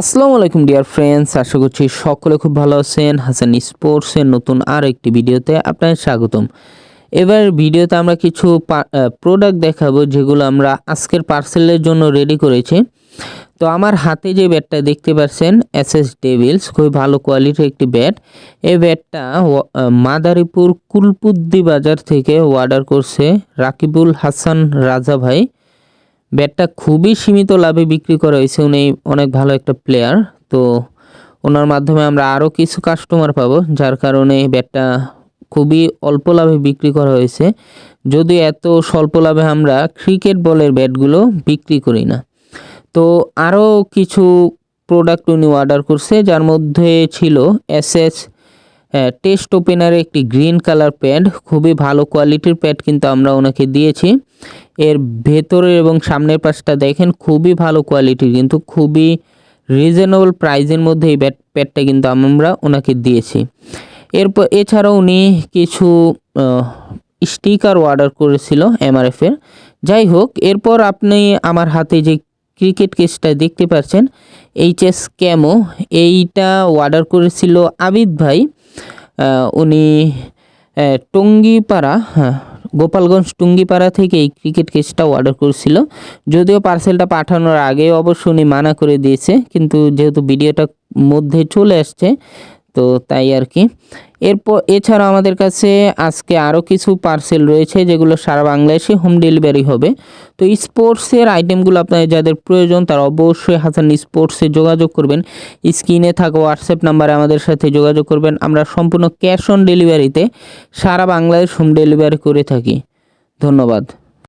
আসসালামু আলাইকুম dear friends, আশা করছি সকলে খুব ভালো আছেন। হাসান স্পোর্টসের নতুন আর একটি ভিডিওতে আপনাদের স্বাগতম। এবার ভিডিওতে আমরা কিছু প্রোডাক্ট দেখাবো যেগুলো আমরা আজকের পার্সেলের জন্য রেডি করেছি। তো আমার হাতে যে ব্যাটটা দেখতে পাচ্ছেন এসএস ডেভিলস, খুবই ভালো কোয়ালিটির একটি ব্যাট। এই ব্যাটটা মাদারীপুর কুলপুদ্দি বাজার থেকে অর্ডার করছে রাকিবুল হাসান রাজা ভাই। ব্যাটটা খুবই সীমিত লাভে বিক্রি করা হয়েছে। উনি অনেক ভালো একটা প্লেয়ার, তো ওনার মাধ্যমে আমরা আরও কিছু কাস্টমার পাবো, যার কারণে ব্যাটটা খুবই অল্প লাভে বিক্রি করা হয়েছে। যদি এত স্বল্প লাভে আমরা ক্রিকেট বলের ব্যাটগুলো বিক্রি করি না। তো আরও কিছু প্রোডাক্ট উনি অর্ডার করছে, যার মধ্যে ছিল এসএস টেস্ট ওপেনারের একটি গ্রিন কালার প্যাড। খুবই ভালো কোয়ালিটির প্যাড কিন্তু আমরা ওনাকে দিয়েছি। এর ভেতরের এবং সামনের পাশটা দেখেন, খুবই ভালো কোয়ালিটির, কিন্তু খুবই রিজনেবল প্রাইসের মধ্যে এই প্যাডটা কিন্তু আমরা ওনাকে দিয়েছি। এরপর এছাড়াও উনি কিছু স্টিকার অর্ডার করেছিল এমআরএফের। যাই হোক, এরপর আপনি আমার হাতে যে ক্রিকেট কেসটা দেখতে পাচ্ছেন এইচএস ক্যামো, এইটা অর্ডার করেছিল আবিদ ভাই। উনি টঙ্গিপাড়া, গোপালগঞ্জ টুঙ্গিপাড়া থেকে এই ক্রিকেট কেসটা অর্ডার করেছিল। যদিও পার্সেলটা পাঠানোর আগে অবশ্য উনি মানা করে দিয়েছে, কিন্তু যেহেতু ভিডিওটা মধ্যে চলে আসছে তো তাই আর কি। এছাড়া আমাদের কাছে আজকে আরও কিছু পার্সেল রয়েছে যেগুলো সারা বাংলাদেশে হোম ডেলিভারি হবে। তো স্পোর্টসের আইটেমগুলো আপনাদের যাদের প্রয়োজন তারা অবশ্যই হাসান স্পোর্টসে যোগাযোগ করবেন। স্ক্রিনে থাকা হোয়াটসঅ্যাপ নাম্বারে আমাদের সাথে যোগাযোগ করবেন। আমরা সম্পূর্ণ ক্যাশ অন ডেলিভারিতে সারা বাংলাদেশ হোম ডেলিভারি করে থাকি। ধন্যবাদ।